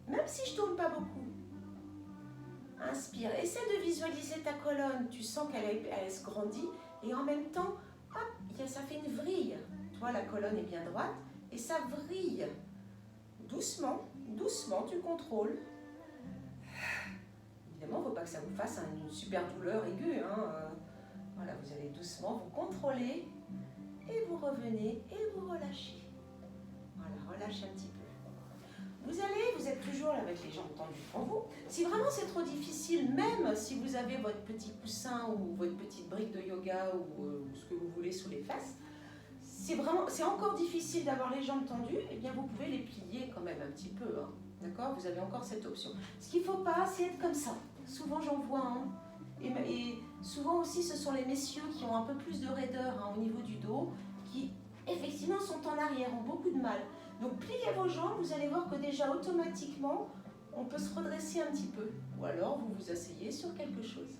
même si je ne tourne pas beaucoup. Inspire, essaie de visualiser ta colonne. Tu sens qu'elle se grandit et en même temps, hop, ça fait une vrille. Toi, la colonne est bien droite et ça vrille. Doucement, doucement, tu contrôles. Évidemment, il ne faut pas que ça vous fasse une super douleur aiguë. Hein. Voilà, vous allez doucement, vous contrôlez et vous revenez et vous relâchez. Voilà, relâchez un petit peu. Vous êtes toujours là avec les jambes tendues devant vous. Si vraiment c'est trop difficile, même si vous avez votre petit coussin ou votre petite brique de yoga ou ce que vous voulez sous les fesses, c'est encore difficile d'avoir les jambes tendues, eh bien vous pouvez les plier quand même un petit peu, hein. D'accord? Vous avez encore cette option. Ce qu'il ne faut pas, c'est être comme ça. Souvent j'en vois un. Et souvent aussi, ce sont les messieurs qui ont un peu plus de raideur, hein, au niveau du dos, qui effectivement sont en arrière, ont beaucoup de mal. Donc pliez vos jambes, vous allez voir que déjà automatiquement, on peut se redresser un petit peu. Ou alors vous vous asseyez sur quelque chose.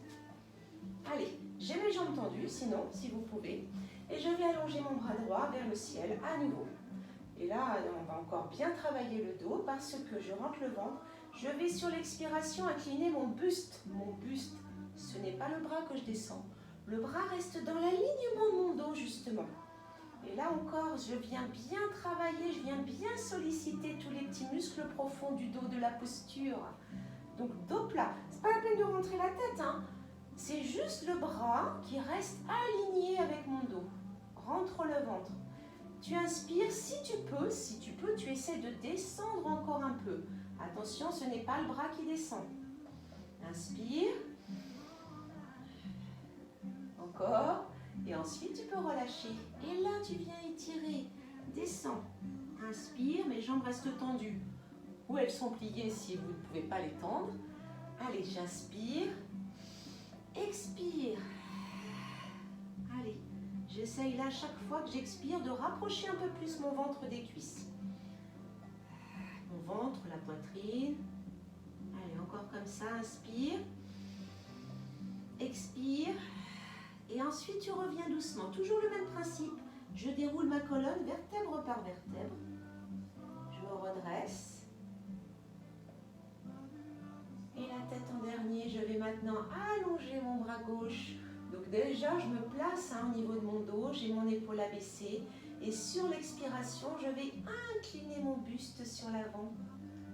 Allez, j'ai mes jambes tendues, sinon, si vous pouvez. Et je vais allonger mon bras droit vers le ciel à nouveau. Et là, on va encore bien travailler le dos parce que je rentre le ventre. Je vais sur l'expiration incliner mon buste. Mon buste, ce n'est pas le bras que je descends. Le bras reste dans l'alignement de mon dos, justement. Et là encore, je viens bien travailler, je viens bien solliciter tous les petits muscles profonds du dos, de la posture. Donc dos plat. C'est pas la peine de rentrer la tête, hein. C'est juste le bras qui reste aligné avec mon dos. Rentre le ventre. Tu inspires, si tu peux, tu essaies de descendre encore un peu. Attention, ce n'est pas le bras qui descend. Inspire. Encore. Et ensuite, tu peux relâcher. Et là, tu viens étirer. Descends. Inspire, mes jambes restent tendues. Ou elles sont pliées si vous ne pouvez pas les tendre. Allez, j'inspire. Expire. Allez, j'essaye là, chaque fois que j'expire, de rapprocher un peu plus mon ventre des cuisses. Mon ventre, la poitrine. Allez, encore comme ça, inspire. Expire. Et ensuite, tu reviens doucement. Toujours le même principe. Je déroule ma colonne vertèbre par vertèbre. Je me redresse. Et la tête en dernier. Je vais maintenant allonger mon bras gauche. Donc déjà, je me place au niveau de mon dos. J'ai mon épaule abaissée. Et sur l'expiration, je vais incliner mon buste sur l'avant.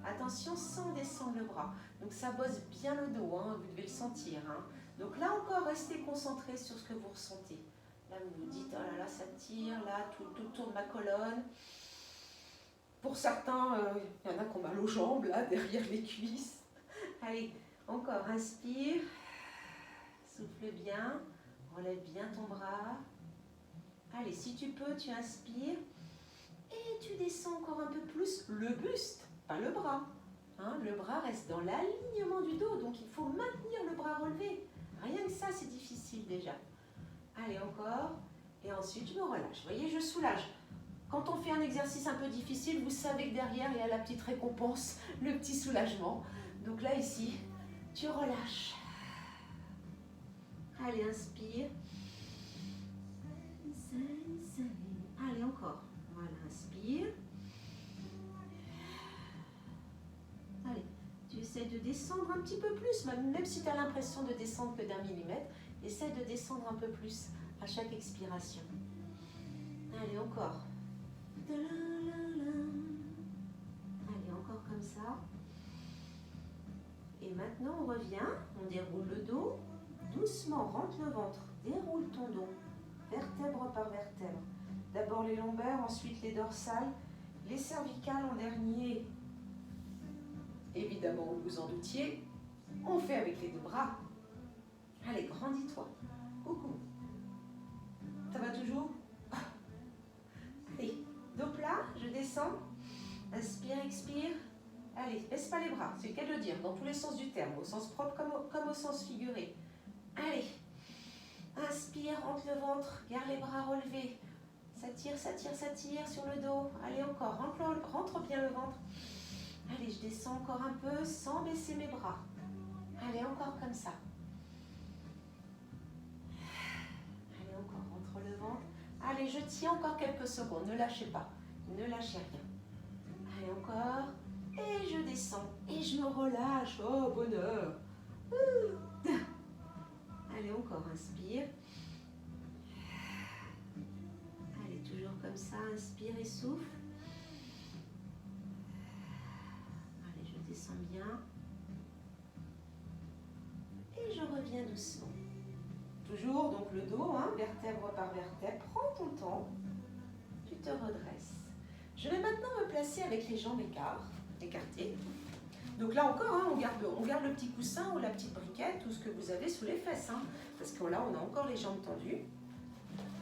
Attention, sans descendre le bras. Donc ça bosse bien le dos, hein, vous devez le sentir, hein. Donc là encore, restez concentré sur ce que vous ressentez. Là, vous vous dites, oh là là, ça tire, là, tout tourne ma colonne. Pour certains, il y en a qui ont mal aux jambes, là, derrière les cuisses. Allez, encore, inspire. Souffle bien. Relève bien ton bras. Allez, si tu peux, tu inspires. Et tu descends encore un peu plus le buste, pas le bras. Hein, le bras reste dans l'alignement du dos, donc il faut maintenir le bras relevé. Rien que ça, c'est difficile déjà. Allez, encore. Et ensuite, je me relâche. Vous voyez, je soulage. Quand on fait un exercice un peu difficile, vous savez que derrière, il y a la petite récompense, le petit soulagement. Donc là, ici, tu relâches. Allez, inspire. Allez, encore. Voilà, inspire. Allez, tu essaies de descendre un petit peu plus, même si tu as l'impression de descendre que d'1 millimètre, essaie de descendre un peu plus à chaque expiration. Allez, encore. Allez, encore comme ça. Et maintenant, on revient, on déroule le dos. Doucement, rentre le ventre, déroule ton dos, vertèbre par vertèbre. D'abord les lombaires, ensuite les dorsales, les cervicales en dernier. Évidemment, vous en doutiez, on fait avec les 2 bras. Allez, grandis-toi. Coucou. Ça va toujours? Allez, dos plat, je descends. Inspire, expire. Allez, baisse pas les bras, c'est le cas de le dire, dans tous les sens du terme, au sens propre comme au sens figuré. Allez, inspire, rentre le ventre, garde les bras relevés. Ça tire, ça tire, ça tire sur le dos. Allez, encore, rentre bien le ventre. Allez, je descends encore un peu sans baisser mes bras. Allez, encore comme ça. Allez, encore, rentre le ventre. Allez, je tiens encore quelques secondes, ne lâchez pas, ne lâchez rien. Allez, encore. Et je descends, et je me relâche. Oh, bonheur. Allez, encore, inspire. Allez, toujours comme ça, inspire et souffle. Allez, je descends bien. Et je reviens doucement. Toujours, donc le dos, hein, vertèbre par vertèbre. Prends ton temps. Tu te redresses. Je vais maintenant me placer avec les jambes écarté. Donc là encore, hein, on garde le petit coussin ou la petite briquette ou ce que vous avez sous les fesses. Hein, parce que là, on a encore les jambes tendues.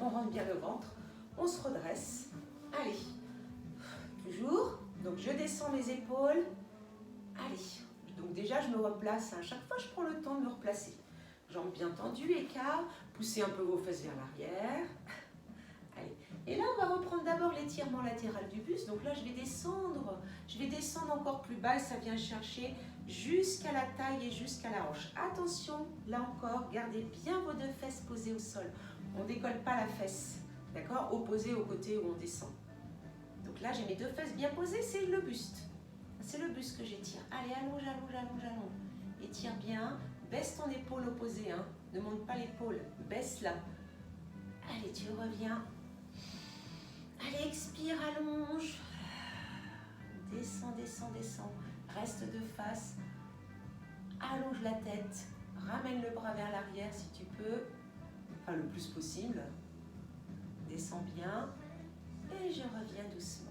On rentre bien le ventre. On se redresse. Allez. Toujours. Donc je descends mes épaules. Allez. Donc déjà, je me replace. À chaque fois, je prends le temps de me replacer. Jambes bien tendues, écart. Poussez un peu vos fesses vers l'arrière. Allez. Et là, on va reprendre d'abord l'étirement latéral du buste. Donc là, je vais descendre. Je vais descendre encore plus bas et ça vient chercher jusqu'à la taille et jusqu'à la hanche. Attention, là encore, gardez bien vos deux fesses posées au sol. On ne décolle pas la fesse, d'accord? Opposée au côté où on descend. Donc là, j'ai mes deux fesses bien posées, c'est le buste. C'est le buste que j'étire. Allez, allonge, allonge, allonge, allonge. Étire bien. Baisse ton épaule opposée, hein. Ne monte pas l'épaule, baisse-la. Allez, tu reviens. Allez, expire, allonge. Descends, descends, descends. Reste de face. Allonge la tête. Ramène le bras vers l'arrière si tu peux. Enfin, le plus possible. Descends bien. Et je reviens doucement.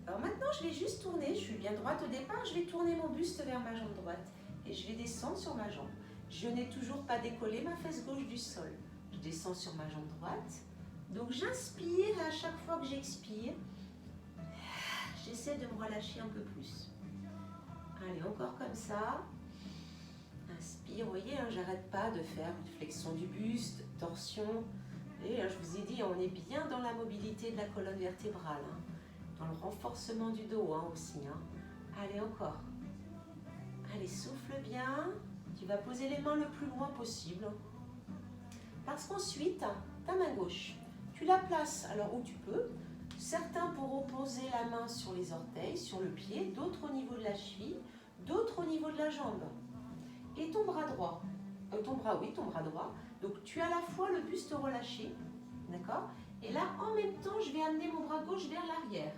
Alors maintenant, je vais juste tourner. Je suis bien droite au départ. Je vais tourner mon buste vers ma jambe droite. Et je vais descendre sur ma jambe. Je n'ai toujours pas décollé ma fesse gauche du sol. Je descends sur ma jambe droite. Donc j'inspire et à chaque fois que j'expire, j'essaie de me relâcher un peu plus. Allez, encore comme ça. Inspire, vous voyez, hein, j'arrête pas de faire une flexion du buste, torsion. Et je vous ai dit, on est bien dans la mobilité de la colonne vertébrale, hein, dans le renforcement du dos hein, aussi. Hein. Allez, encore. Allez, souffle bien. Tu vas poser les mains le plus loin possible. Parce qu'ensuite, ta main gauche, tu la places alors où tu peux. Certains pourront poser la main sur les orteils, sur le pied, d'autres au niveau de la cheville, d'autres au niveau de la jambe. Et ton bras droit, ton bras droit. Donc tu as à la fois le buste relâché, d'accord? Et là, en même temps, je vais amener mon bras gauche vers l'arrière.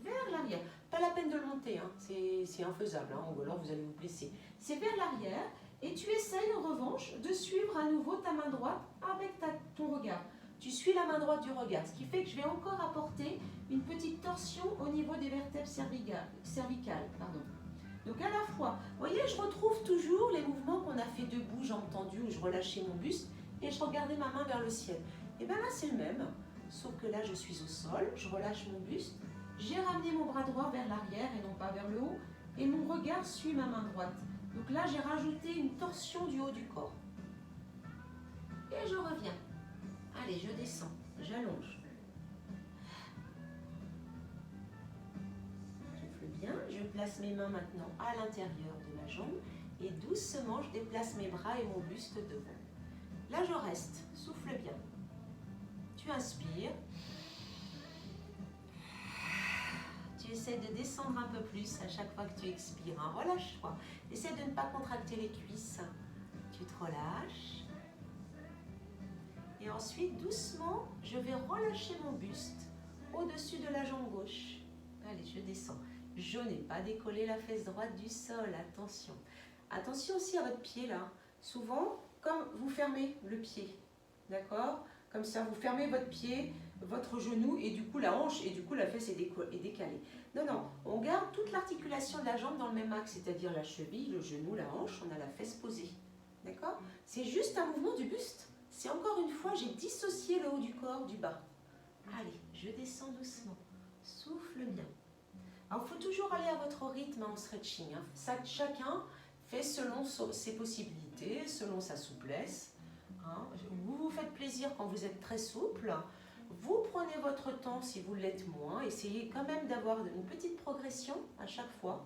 Vers l'arrière. Pas la peine de le monter, hein. C'est infaisable, hein, ou alors vous allez vous blesser. C'est vers l'arrière et tu essayes en revanche de suivre à nouveau ta main droite avec ton regard. Tu suis la main droite du regard, ce qui fait que je vais encore apporter une petite torsion au niveau des vertèbres cervicales. Donc à la fois, vous voyez, je retrouve toujours les mouvements qu'on a fait debout, jambes tendues, où je relâchais mon buste et je regardais ma main vers le ciel. Et bien là, c'est le même, sauf que là, je suis au sol, je relâche mon buste, j'ai ramené mon bras droit vers l'arrière et non pas vers le haut, et mon regard suit ma main droite. Donc là, j'ai rajouté une torsion du haut du corps. Et je reviens. Allez, je descends, j'allonge. Souffle bien, je place mes mains maintenant à l'intérieur de ma jambe et doucement, je déplace mes bras et mon buste devant. Là, je reste, souffle bien. Tu inspires. Tu essaies de descendre un peu plus à chaque fois que tu expires. Hein. Relâche-toi. Essaie de ne pas contracter les cuisses. Tu te relâches. Et ensuite, doucement, je vais relâcher mon buste au-dessus de la jambe gauche. Allez, je descends. Je n'ai pas décollé la fesse droite du sol. Attention. Attention aussi à votre pied là. Souvent, comme vous fermez le pied, d'accord? Comme ça, vous fermez votre pied, votre genou et du coup la hanche et du coup la fesse est décalée. Non, non, on garde toute l'articulation de la jambe dans le même axe, c'est-à-dire la cheville, le genou, la hanche, on a la fesse posée. D'accord? C'est juste un mouvement du buste. C'est encore une fois, j'ai dissocié le haut du corps du bas. Allez, je descends doucement. Souffle bien. Alors, il faut toujours aller à votre rythme en stretching. Hein. Ça, chacun fait selon ses possibilités, selon sa souplesse. Hein. Vous vous faites plaisir quand vous êtes très souple. Vous prenez votre temps si vous l'êtes moins. Essayez quand même d'avoir une petite progression à chaque fois.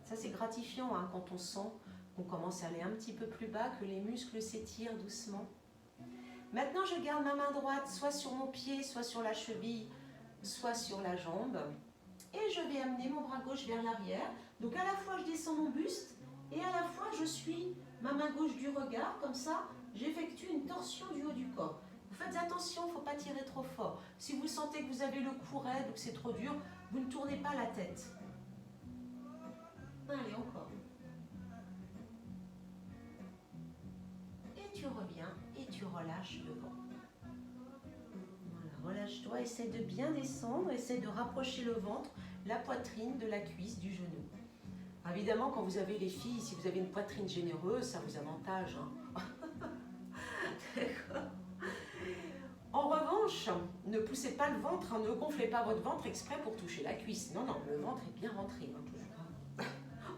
Ça, c'est gratifiant hein, quand on sent qu'on commence à aller un petit peu plus bas, que les muscles s'étirent doucement. Maintenant, je garde ma main droite soit sur mon pied, soit sur la cheville, soit sur la jambe. Et je vais amener mon bras gauche vers l'arrière. Donc à la fois, je descends mon buste et à la fois, je suis ma main gauche du regard. Comme ça, j'effectue une torsion du haut du corps. Vous faites attention, il ne faut pas tirer trop fort. Si vous sentez que vous avez le cou raide ou que c'est trop dur, vous ne tournez pas la tête. Allez, encore. Et tu reviens et tu relâches le ventre. Voilà, relâche-toi, essaie de bien descendre, essaie de rapprocher le ventre. la poitrine de la cuisse du genou. Évidemment, quand vous avez les filles, si vous avez une poitrine généreuse, ça vous avantage. Hein. D'accord. En revanche, ne poussez pas le ventre, hein, ne gonflez pas votre ventre exprès pour toucher la cuisse. Non, non, le ventre est bien rentré. Hein, toujours.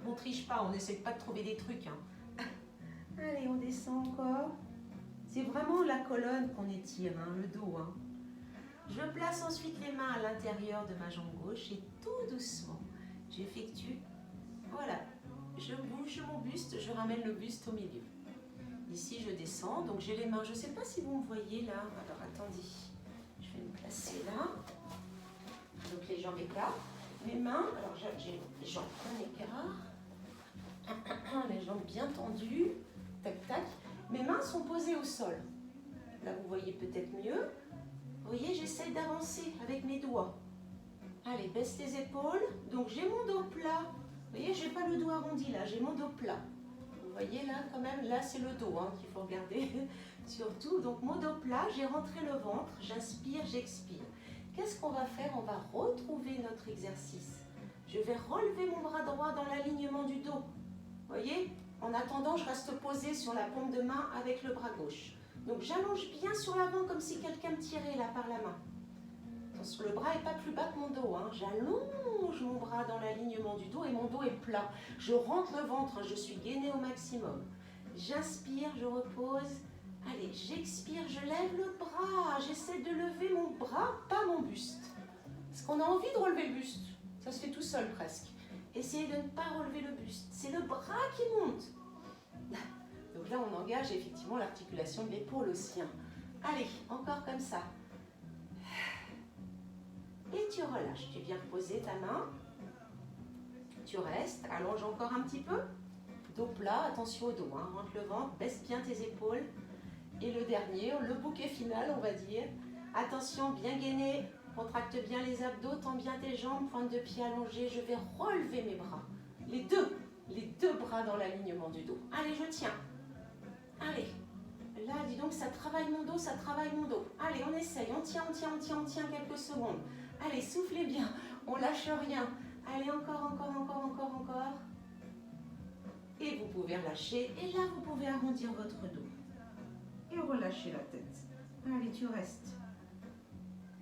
On triche pas, on n'essaie pas de trouver des trucs. Hein. Allez, on descend encore. C'est vraiment la colonne qu'on étire, hein, le dos. Hein. Je place ensuite les mains à l'intérieur de ma jambe gauche et tout doucement, j'effectue. Voilà, je bouge mon buste, je ramène le buste au milieu. Ici, je descends, donc j'ai les mains, je ne sais pas si vous me voyez là. Alors, attendez, je vais me placer là. Donc, les jambes écartent. Mes mains, alors j'ai les jambes en écart. Les jambes bien tendues. Tac, tac. Mes mains sont posées au sol. Là, vous voyez peut-être mieux. Vous voyez, j'essaie d'avancer avec mes doigts. Allez, baisse les épaules. Donc, j'ai mon dos plat. Vous voyez, je n'ai pas le dos arrondi là, j'ai mon dos plat. Vous voyez là, quand même, là, c'est le dos hein, qu'il faut regarder. Surtout, donc mon dos plat, j'ai rentré le ventre, j'inspire, j'expire. Qu'est-ce qu'on va faire? On va retrouver notre exercice. Je vais relever mon bras droit dans l'alignement du dos. Vous voyez? En attendant, je reste posée sur la paume de main avec le bras gauche. Donc, j'allonge bien sur l'avant comme si quelqu'un me tirait là par la main. Attention, le bras n'est pas plus bas que mon dos. Hein. J'allonge mon bras dans l'alignement du dos et mon dos est plat. Je rentre le ventre, hein, je suis gainée au maximum. J'inspire, je repose. Allez, j'expire, je lève le bras. J'essaie de lever mon bras, pas mon buste. Parce qu'on a envie de relever le buste. Ça se fait tout seul presque. Essayez de ne pas relever le buste. C'est le bras qui monte. Donc là, on engage effectivement l'articulation de l'épaule aussi. Hein. Allez, encore comme ça. Et tu relâches. Tu viens poser ta main. Tu restes. Allonge encore un petit peu. Dos plat. Attention au dos. Hein. Rentre le ventre. Baisse bien tes épaules. Et le dernier, le bouquet final, on va dire. Attention, bien gainé. Contracte bien les abdos. Tends bien tes jambes. Pointe de pied allongée. Je vais relever mes bras. Les deux bras dans l'alignement du dos. Allez, je tiens. Allez. Là, dis donc, ça travaille mon dos, ça travaille mon dos. Allez, on essaye. On tient quelques secondes. Allez, soufflez bien, on lâche rien. Allez, encore. Et vous pouvez relâcher. Et là, vous pouvez arrondir votre dos. Et relâcher la tête. Allez, tu restes.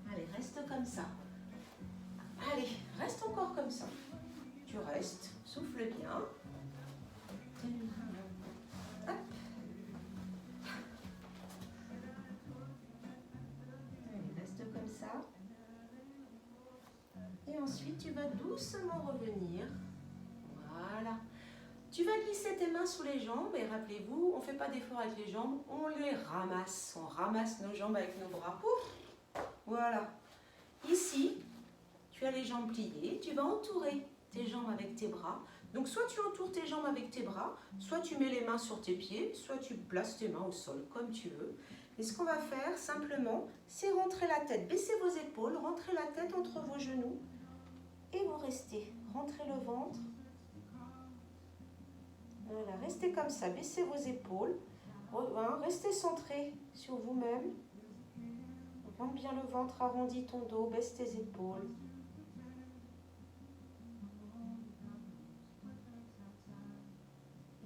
Allez, reste comme ça. Allez, reste encore comme ça. Tu restes, souffle bien. Hop. Allez, reste comme ça. Et ensuite, tu vas doucement revenir. Voilà. Tu vas glisser tes mains sous les jambes et rappelez-vous, on ne fait pas d'effort avec les jambes, on les ramasse. On ramasse nos jambes avec nos bras. Ouf. Voilà. Ici, tu as les jambes pliées. Tu vas entourer tes jambes avec tes bras. Donc, soit tu entoures tes jambes avec tes bras, soit tu mets les mains sur tes pieds, soit tu places tes mains au sol, comme tu veux. Et ce qu'on va faire, simplement, c'est rentrer la tête. Baissez vos épaules, rentrez la tête entre vos genoux. Et vous restez. Rentrez le ventre. Voilà, restez comme ça. Baissez vos épaules. Restez centré sur vous-même. Rentre bien le ventre, arrondis ton dos, baisse tes épaules.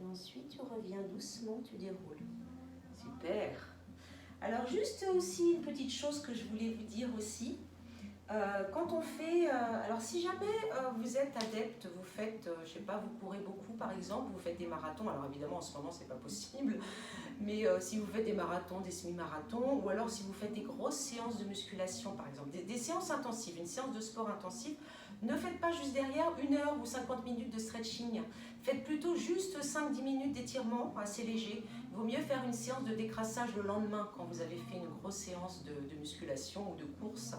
Et ensuite, tu reviens doucement, tu déroules. Super. Alors, juste aussi une petite chose que je voulais vous dire aussi. Quand on fait, alors si jamais vous êtes adepte, vous faites, je sais pas, vous courez beaucoup par exemple, vous faites des marathons, alors évidemment en ce moment c'est pas possible, mais si vous faites des marathons, des semi-marathons, ou alors si vous faites des grosses séances de musculation par exemple, des séances intensives, une séance de sport intensif, ne faites pas juste derrière 1 heure ou 50 minutes de stretching, faites plutôt juste 5-10 minutes d'étirement assez léger. Il vaut mieux faire une séance de décrassage le lendemain quand vous avez fait une grosse séance de musculation ou de course.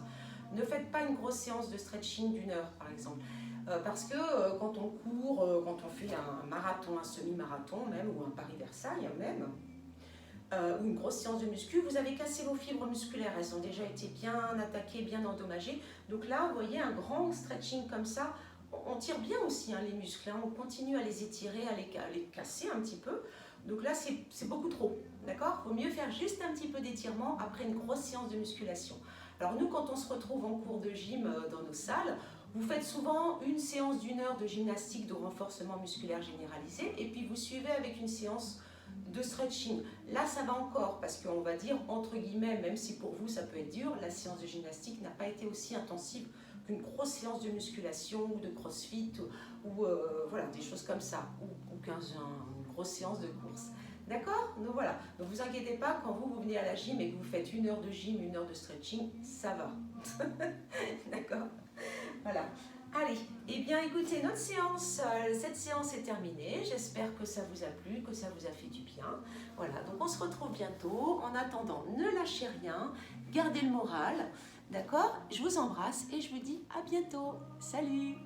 Ne faites pas une grosse séance de stretching d'1 heure, par exemple. Parce que quand on court, quand on fait un marathon, un semi-marathon même, ou un Paris-Versailles même, ou une grosse séance de muscu, vous avez cassé vos fibres musculaires. Elles ont déjà été bien attaquées, bien endommagées. Donc là, vous voyez, un grand stretching comme ça, on tire bien aussi hein, les muscles. Hein, on continue à les étirer, à les casser un petit peu. Donc là, c'est beaucoup trop. D'accord ? Il vaut mieux faire juste un petit peu d'étirement après une grosse séance de musculation. Alors nous, quand on se retrouve en cours de gym dans nos salles, Vous faites souvent une séance d'1 heure de gymnastique de renforcement musculaire généralisé et puis vous suivez avec une séance de stretching. Là, ça va encore parce qu'on va dire, entre guillemets, même si pour vous ça peut être dur, la séance de gymnastique n'a pas été aussi intensive qu'une grosse séance de musculation ou de crossfit ou voilà, des choses comme ça, ou une grosse séance de course. D'accord? Donc voilà, ne vous inquiétez pas, quand vous venez à la gym et que vous faites 1 heure de gym, 1 heure de stretching, ça va. D'accord? Voilà. Allez, eh bien écoutez, notre séance, cette séance est terminée. J'espère que ça vous a plu, que ça vous a fait du bien. Voilà, donc on se retrouve bientôt. En attendant, ne lâchez rien, gardez le moral. D'accord? Je vous embrasse et je vous dis à bientôt. Salut!